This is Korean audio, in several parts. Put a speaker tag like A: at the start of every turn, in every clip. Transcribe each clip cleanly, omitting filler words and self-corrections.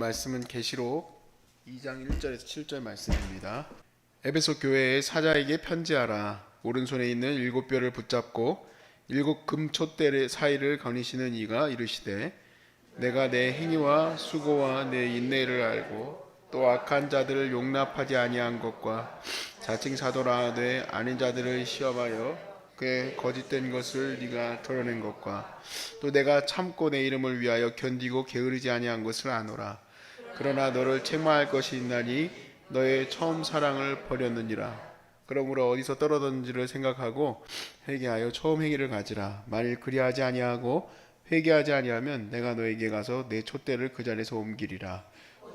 A: 말씀은 계시록 2장 1절에서 7절 말씀입니다. 에베소 교회의 사자에게 편지하라. 오른손에 있는 7뼈를 붙잡고 7 금촛대 사이를 거니시는 이가 이르시되 내가 내 행위와 수고와 내 인내를 알고 또 악한 자들을 용납하지 아니한 것과 자칭 사도라 하되 아닌 자들을 시험하여 그의 거짓된 것을 네가 드러낸 것과 또 내가 참고 내 이름을 위하여 견디고 게으르지 아니한 것을 아노라. 그러나 너를 책망할 것이 있나니 너의 처음 사랑을 버렸느니라. 그러므로 어디서 떨어졌는지를 생각하고 회개하여 처음 행위를 가지라. 만일 그리하지 아니하고 회개하지 아니하면 내가 너에게 가서 내 촛대를 그 자리에서 옮기리라.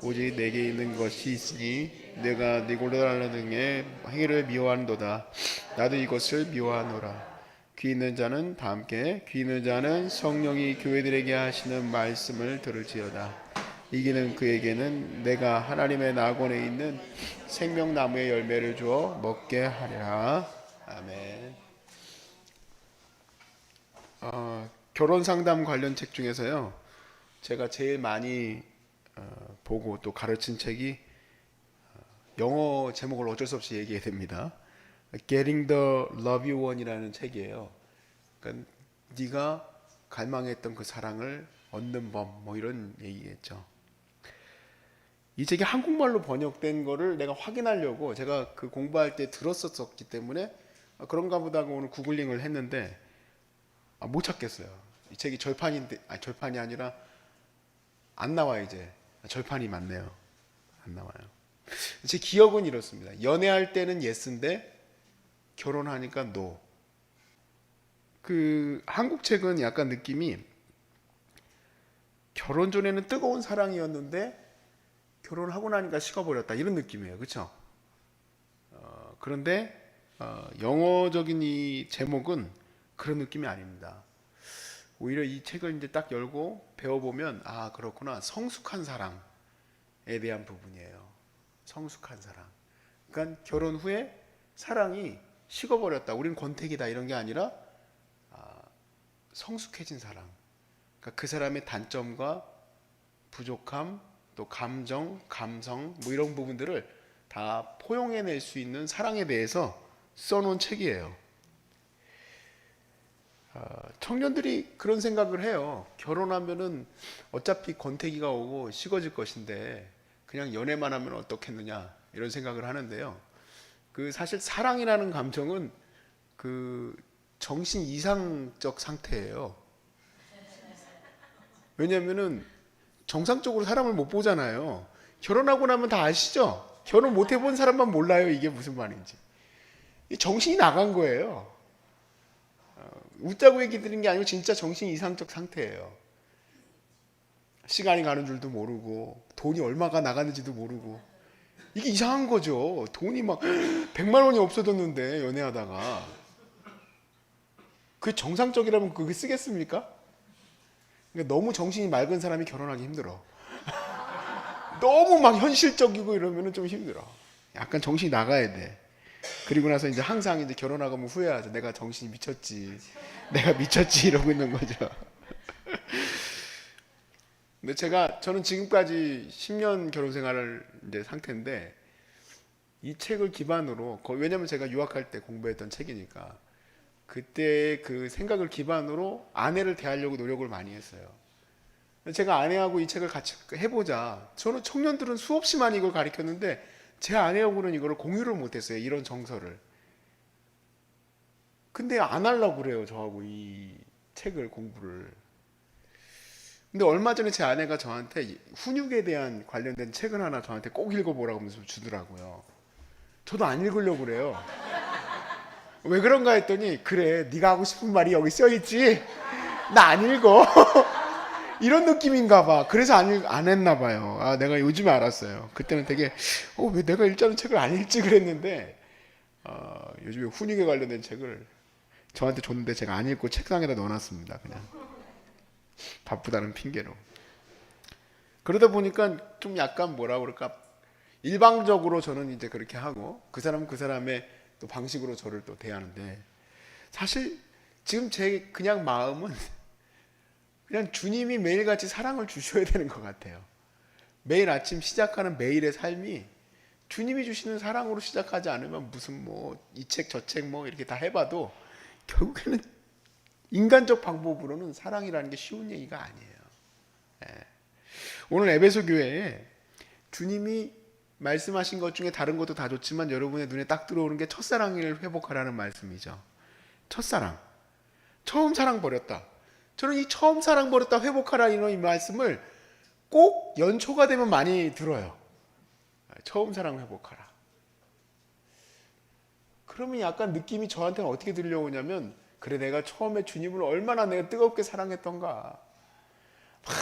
A: 오직 내게 있는 것이 있으니 내가 네 골라달라는 등의 행위를 미워하는도다. 나도 이것을 미워하노라. 귀 있는 자는 다 함께 귀 있는 자는 성령이 교회들에게 하시는 말씀을 들을지어다. 이기는 그에게는 내가 하나님의 낙원에 있는 생명나무의 열매를 주어 먹게 하리라. 아멘. 결혼 상담 관련 책 중에서요, 제가 제일 많이 보고 또 가르친 책이 영어 제목을 어쩔 수 없이 얘기해야 됩니다. Getting the Love You Want이라는 책이에요. 그러니까 네가 갈망했던 그 사랑을 얻는 법, 뭐 이런 얘기겠죠. 이 책이 한국말로 번역된 거를 내가 확인하려고 제가 그 공부할 때 들었었기 때문에 그런가 보다 하고 오늘 구글링을 했는데 못 찾겠어요. 이 책이 절판인데, 절판이 아니라 안 나와. 이제 절판이 맞네요. 안 나와요. 제 기억은 이렇습니다. 연애할 때는 예스인데 결혼하니까 노. 그 한국 책은 약간 느낌이 결혼 전에는 뜨거운 사랑이었는데 결혼하고 나니까 식어버렸다, 이런 느낌이에요. 그렇죠? 그런데 영어적인 이 제목은 그런 느낌이 아닙니다. 오히려 이 책을 이제 딱 열고 배워보면 그렇구나, 성숙한 사랑에 대한 부분이에요. 성숙한 사랑. 그러니까 결혼 후에 사랑이 식어버렸다, 우린 권태기다, 이런 게 아니라 성숙해진 사랑. 그러니까 그 사람의 단점과 부족함, 또 감정, 감성, 뭐 이런 부분들을 다 포용해낼 수 있는 사랑에 대해서 써놓은 책이에요. 청년들이 그런 생각을 해요. 결혼하면은 어차피 권태기가 오고 식어질 것인데 그냥 연애만 하면 어떻겠느냐, 이런 생각을 하는데요. 그 사실 사랑이라는 감정은 그 정신 이상적 상태예요. 왜냐면은 정상적으로 사람을 못 보잖아요. 결혼하고 나면 다 아시죠? 결혼 못 해본 사람만 몰라요, 이게 무슨 말인지. 정신이 나간 거예요. 웃자고 얘기 드린 게 아니고 진짜 정신 이상적 상태예요. 시간이 가는 줄도 모르고 돈이 얼마가 나갔는지도 모르고, 이게 이상한 거죠. 돈이 막 100만 원이 없어졌는데 연애하다가. 그게 정상적이라면 그게 쓰겠습니까? 그러니까 너무 정신이 맑은 사람이 결혼하기 힘들어. 너무 막 현실적이고 이러면 좀 힘들어. 약간 정신이 나가야 돼. 그리고 나서 이제 항상 이제 결혼하고 후회하죠. 내가 정신이 미쳤지, 내가 미쳤지, 이러고 있는 거죠. 근데 저는 지금까지 10년 결혼 생활을 이제 상태인데, 이 책을 기반으로, 왜냐면 제가 유학할 때 공부했던 책이니까 그때 그 생각을 기반으로 아내를 대하려고 노력을 많이 했어요. 제가 아내하고 이 책을 같이 해보자. 저는 청년들은 수없이 많이 이걸 가르쳤는데 제 아내하고는 이걸 공유를 못했어요, 이런 정서를. 근데 안 하려고 그래요, 저하고 이 책을 공부를. 근데 얼마 전에 제 아내가 저한테 훈육에 대한 관련된 책을 하나 저한테 꼭 읽어보라고 하면서 주더라고요. 저도 안 읽으려고 그래요. 왜 그런가 했더니, 그래, 네가 하고 싶은 말이 여기 써있지, 나 안 읽어. 이런 느낌인가 봐. 그래서 안 했나 봐요. 내가 요즘에 알았어요. 그때는 되게 왜 내가 읽자는 책을 안 읽지 그랬는데, 요즘에 훈육에 관련된 책을 저한테 줬는데 제가 안 읽고 책상에다 넣어놨습니다. 그냥 바쁘다는 핑계로. 그러다 보니까 좀 약간 뭐라 그럴까, 일방적으로 저는 이제 그렇게 하고 그 사람은 그 사람의 또 방식으로 저를 또 대하는데, 사실 지금 제 그냥 마음은 그냥 주님이 매일같이 사랑을 주셔야 되는 것 같아요. 매일 아침 시작하는 매일의 삶이 주님이 주시는 사랑으로 시작하지 않으면 무슨 뭐 이 책 저 책 뭐 이렇게 다 해봐도 결국에는 인간적 방법으로는 사랑이라는 게 쉬운 얘기가 아니에요. 예. 오늘 에베소 교회에 주님이 말씀하신 것 중에 다른 것도 다 좋지만 여러분의 눈에 딱 들어오는 게 첫사랑을 회복하라는 말씀이죠. 첫사랑. 처음 사랑 버렸다. 저는 이 처음 사랑 버렸다 회복하라 이런 이 말씀을 꼭 연초가 되면 많이 들어요. 처음 사랑 회복하라. 그러면 약간 느낌이 저한테는 어떻게 들려오냐면 그래 내가 처음에 주님을 얼마나 내가 뜨겁게 사랑했던가. 막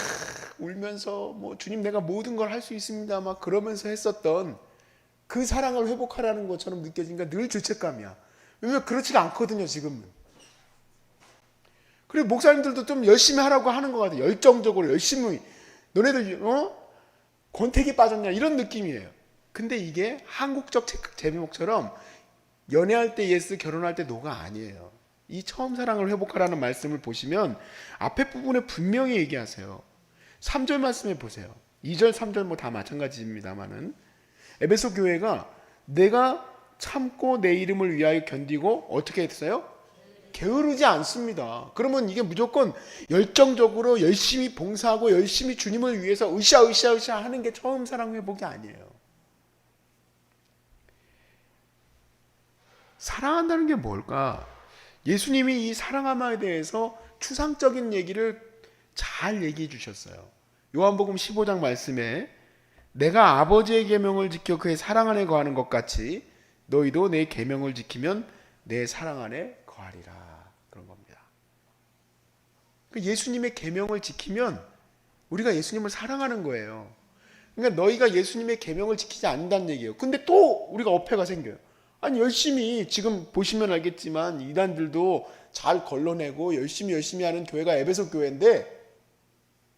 A: 울면서 뭐 주님 내가 모든 걸 할 수 있습니다 막 그러면서 했었던 그 사랑을 회복하라는 것처럼 느껴지니까 늘 죄책감이야. 왜냐면 그렇지가 않거든요 지금은. 그리고 목사님들도 좀 열심히 하라고 하는 것 같아요. 열정적으로 열심히. 너네들 권태기 빠졌냐 이런 느낌이에요. 근데 이게 한국적 제목처럼 연애할 때 예스 결혼할 때 노가 아니에요. 이 처음 사랑을 회복하라는 말씀을 보시면 앞에 부분에 분명히 얘기하세요. 3절 말씀해 보세요. 2절 3절 뭐 다 마찬가지입니다만은 에베소 교회가 내가 참고 내 이름을 위하여 견디고 어떻게 했어요? 게으르지 않습니다. 그러면 이게 무조건 열정적으로 열심히 봉사하고 열심히 주님을 위해서 으쌰 하는 게 처음 사랑 회복이 아니에요. 사랑한다는 게 뭘까? 예수님이 이 사랑함에 대해서 추상적인 얘기를 잘 얘기해 주셨어요. 요한복음 15장 말씀에 내가 아버지의 계명을 지켜 그의 사랑 안에 거하는 것 같이 너희도 내 계명을 지키면 내 사랑 안에 거하리라. 그런 겁니다. 예수님의 계명을 지키면 우리가 예수님을 사랑하는 거예요. 그러니까 너희가 예수님의 계명을 지키지 않는다는 얘기예요. 근데 또 우리가 어폐가 생겨요. 아니 열심히 지금 보시면 알겠지만 이단들도 잘 걸러내고 열심히 하는 교회가 에베소 교회인데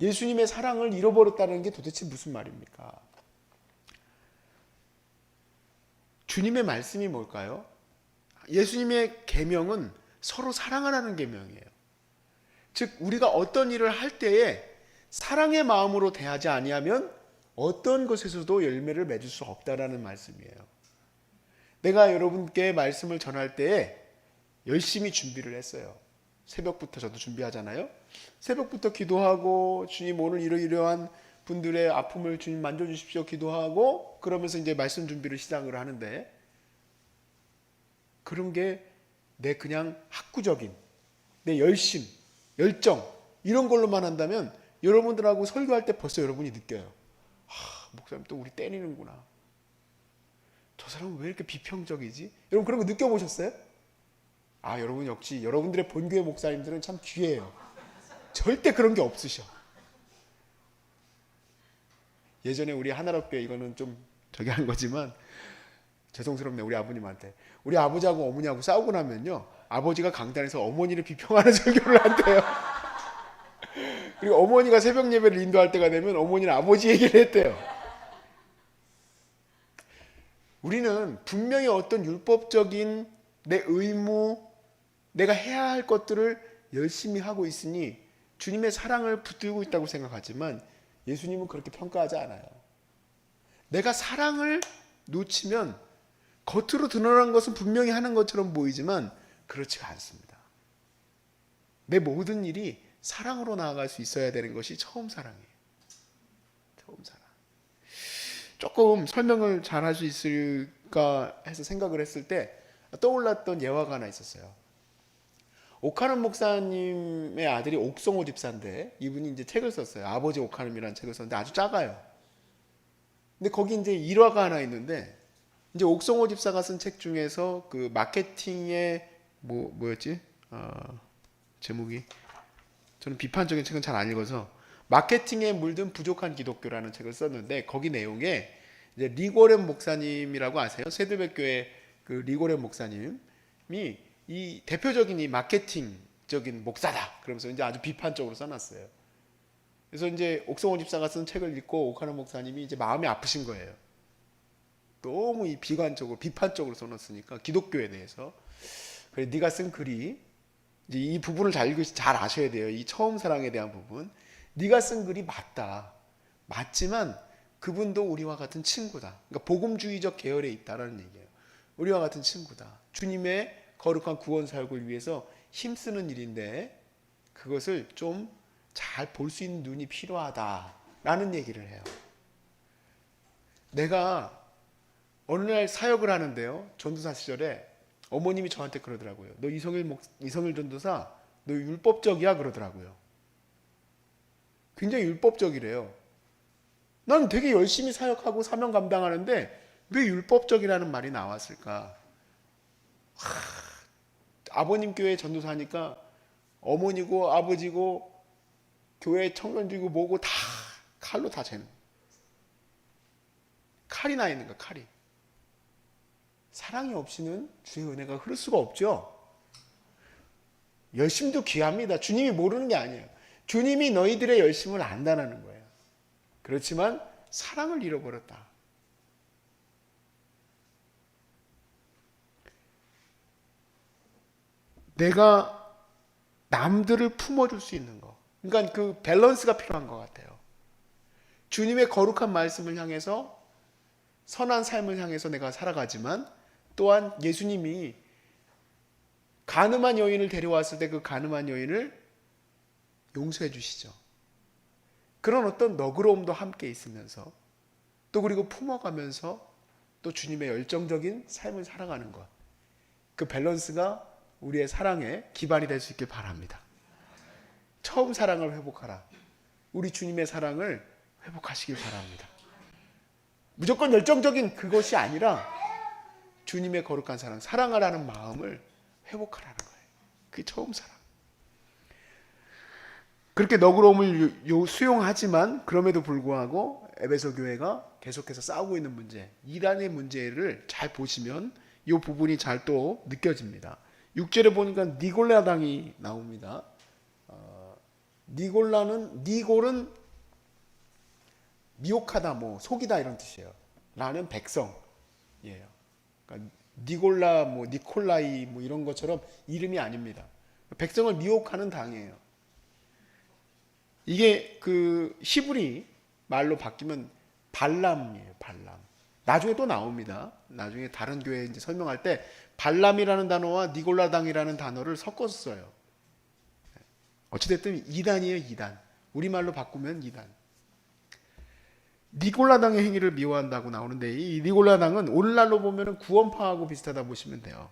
A: 예수님의 사랑을 잃어버렸다는 게 도대체 무슨 말입니까? 주님의 말씀이 뭘까요? 예수님의 계명은 서로 사랑하라는 계명이에요. 즉 우리가 어떤 일을 할 때에 사랑의 마음으로 대하지 아니하면 어떤 것에서도 열매를 맺을 수 없다라는 말씀이에요. 내가 여러분께 말씀을 전할 때에 열심히 준비를 했어요. 새벽부터 저도 준비하잖아요. 새벽부터 기도하고 주님 오늘 이러이러한 분들의 아픔을 주님 만져주십시오 기도하고 그러면서 이제 말씀 준비를 시작을 하는데 그런 게 내 그냥 학구적인 내 열심, 열정 이런 걸로만 한다면 여러분들하고 설교할 때 벌써 여러분이 느껴요. 목사님 또 우리 때리는구나. 저 사람은 왜 이렇게 비평적이지? 여러분 그런 거 느껴보셨어요? 여러분 역시 여러분들의 본교회 목사님들은 참 귀해요. 절대 그런 게 없으셔. 예전에 우리 하나롭교회 이거는 좀 저기 한 거지만 죄송스럽네 우리 아버님한테. 우리 아버지하고 어머니하고 싸우고 나면요 아버지가 강단에서 어머니를 비평하는 설교를 한대요. 그리고 어머니가 새벽 예배를 인도할 때가 되면 어머니는 아버지 얘기를 했대요. 우리는 분명히 어떤 율법적인 내 의무, 내가 해야 할 것들을 열심히 하고 있으니 주님의 사랑을 붙들고 있다고 생각하지만 예수님은 그렇게 평가하지 않아요. 내가 사랑을 놓치면 겉으로 드러난 것은 분명히 하는 것처럼 보이지만 그렇지가 않습니다. 내 모든 일이 사랑으로 나아갈 수 있어야 되는 것이 처음 사랑이에요. 처음 사랑. 조금 설명을 잘 할 수 있을까 해서 생각을 했을 때 떠올랐던 예화가 하나 있었어요. 오카는 목사님의 아들이 옥성호 집사인데 이분이 이제 책을 썼어요. 아버지 오카는이라는 책을 썼는데 아주 작아요. 근데 거기 이제 일화가 하나 있는데 이제 옥성호 집사가 쓴 책 중에서 그 마케팅의 뭐였지? 제목이 저는 비판적인 책은 잘 안 읽어서 마케팅에 물든 부족한 기독교라는 책을 썼는데 거기 내용에 이제 리고렌 목사님이라고 아세요? 세들백교회 그 리고렌 목사님이 이 대표적인 이 마케팅적인 목사다. 그러면서 이제 아주 비판적으로 써놨어요. 그래서 이제 옥성호 집사가 쓴 책을 읽고 오카노 목사님이 이제 마음이 아프신 거예요. 너무 이 비관적으로 비판적으로 써놨으니까 기독교에 대해서. 그래 네가 쓴 글이 이제 이 부분을 잘 아셔야 돼요. 이 처음 사랑에 대한 부분. 네가 쓴 글이 맞다. 맞지만 그분도 우리와 같은 친구다. 그러니까 복음주의적 계열에 있다라는 얘기예요. 우리와 같은 친구다. 주님의 거룩한 구원 사역을 위해서 힘쓰는 일인데 그것을 좀 잘 볼 수 있는 눈이 필요하다라는 얘기를 해요. 내가 어느 날 사역을 하는데요. 전도사 시절에 어머님이 저한테 그러더라고요. 너 이성일 전도사 너 율법적이야 그러더라고요. 굉장히 율법적이래요. 난 되게 열심히 사역하고 사명 감당하는데 왜 율법적이라는 말이 나왔을까? 아버님 교회 전도사니까 어머니고 아버지고 교회 청년들이고 뭐고 다 칼로 다 재는. 칼이 나 있는 거야, 칼이. 사랑이 없이는 주의 은혜가 흐를 수가 없죠. 열심도 귀합니다. 주님이 모르는 게 아니에요. 주님이 너희들의 열심을 안다는 거예요. 그렇지만 사랑을 잃어버렸다. 내가 남들을 품어줄 수 있는 거. 그러니까 그 밸런스가 필요한 것 같아요. 주님의 거룩한 말씀을 향해서 선한 삶을 향해서 내가 살아가지만 또한 예수님이 가늠한 여인을 데려왔을 때 그 가늠한 여인을 용서해 주시죠. 그런 어떤 너그러움도 함께 있으면서 또 그리고 품어가면서 또 주님의 열정적인 삶을 살아가는 것. 그 밸런스가 우리의 사랑의 기반이 될 수 있길 바랍니다. 처음 사랑을 회복하라. 우리 주님의 사랑을 회복하시길 바랍니다. 무조건 열정적인 그것이 아니라 주님의 거룩한 사랑, 사랑하라는 마음을 회복하라는 거예요. 그게 처음 사랑. 그렇게 너그러움을 수용하지만 그럼에도 불구하고 에베소 교회가 계속해서 싸우고 있는 문제, 이단의 문제를 잘 보시면 이 부분이 잘 또 느껴집니다. 6절에 보니까 니골라당이 나옵니다. 니골은 미혹하다, 뭐 속이다 이런 뜻이에요. 라는 백성이에요. 그러니까 니골라, 뭐 니콜라이, 뭐 이런 것처럼 이름이 아닙니다. 백성을 미혹하는 당이에요. 이게 그 히브리 말로 바뀌면 발람이에요. 발람. 나중에 또 나옵니다. 나중에 다른 교회 이제 설명할 때 발람이라는 단어와 니골라당이라는 단어를 섞어서 써요. 어찌됐든 이단이에요. 이단. 우리말로 바꾸면 이단. 니골라당의 행위를 미워한다고 나오는데 이 니골라당은 오늘날로 보면 구원파하고 비슷하다 보시면 돼요.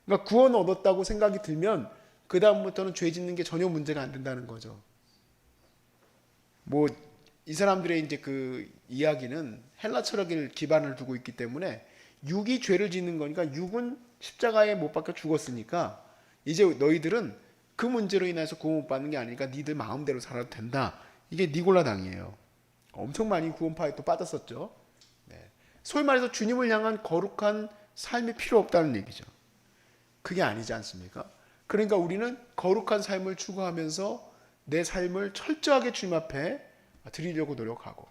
A: 그러니까 구원 얻었다고 생각이 들면 그 다음부터는 죄 짓는 게 전혀 문제가 안 된다는 거죠. 뭐 이 사람들의 이제 그 이야기는 헬라 철학을 기반을 두고 있기 때문에 육이 죄를 짓는 거니까 육은 십자가에 못 박혀 죽었으니까 이제 너희들은 그 문제로 인해서 구원 못 받는 게 아니니까 니들 마음대로 살아도 된다. 이게 니골라당이에요. 엄청 많이 구원파에 또 빠졌었죠. 네. 소위 말해서 주님을 향한 거룩한 삶이 필요 없다는 얘기죠. 그게 아니지 않습니까? 그러니까 우리는 거룩한 삶을 추구하면서 내 삶을 철저하게 주님 앞에 드리려고 노력하고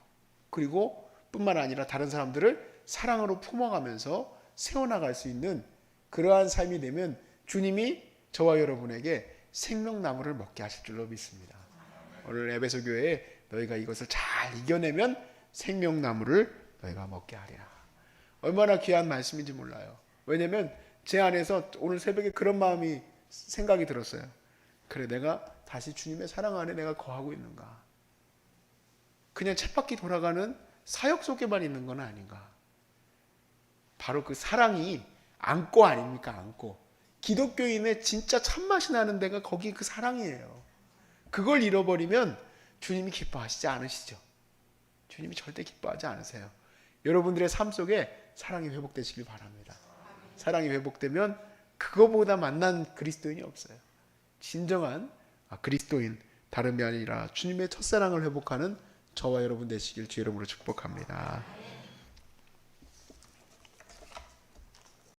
A: 그리고 뿐만 아니라 다른 사람들을 사랑으로 품어가면서 세워나갈 수 있는 그러한 삶이 되면 주님이 저와 여러분에게 생명나무를 먹게 하실 줄로 믿습니다. 오늘 에베소 교회에 너희가 이것을 잘 이겨내면 생명나무를 너희가 먹게 하리라. 얼마나 귀한 말씀인지 몰라요. 왜냐하면 제 안에서 오늘 새벽에 그런 마음이 생각이 들었어요. 그래, 내가 다시 주님의 사랑 안에 내가 거하고 있는가? 그냥 쳇바퀴 돌아가는 사역 속에만 있는 건 아닌가? 바로 그 사랑이 안고 아닙니까? 안고. 기독교인의 진짜 참맛이 나는 데가 거기 그 사랑이에요. 그걸 잃어버리면 주님이 기뻐하시지 않으시죠. 주님이 절대 기뻐하지 않으세요. 여러분들의 삶 속에 사랑이 회복되시길 바랍니다. 사랑이 회복되면 그거보다 만난 그리스도인이 없어요. 진정한 그리스도인, 다름이 아니라 주님의 첫사랑을 회복하는 저와 여러분 되시길 주의 이름으로 축복합니다.